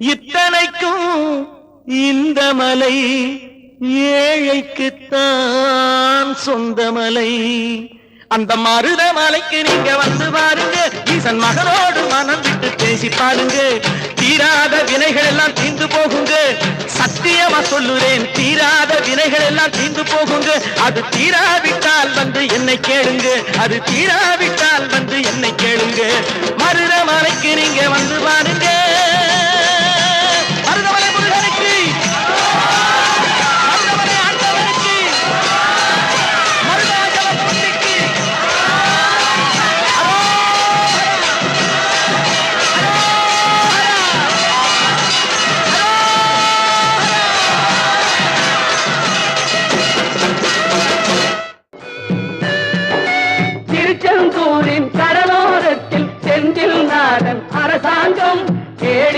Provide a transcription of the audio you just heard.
இத்தனைக்கும் இந்த மலை ஏழைக்குத்தான் சொந்த மலை. அந்த மருத மலைக்கு நீங்க வந்து பாருங்க, ஈசன் மகனோடு மனம் விட்டு பேசி பாருங்க. தீராத வினைகள் எல்லாம் தீர்ந்து போகுங்க, சத்தியமா சொல்லுறேன், தீராத வினைகள் எல்லாம் தீர்ந்து போகுங்க. அது தீராவிட்டால் வந்து என்னை கேளுங்க, அது தீராவிட்டால் வந்து என்னை கேளுங்க. மருத மலைக்கு நீங்க வந்து பாருங்க.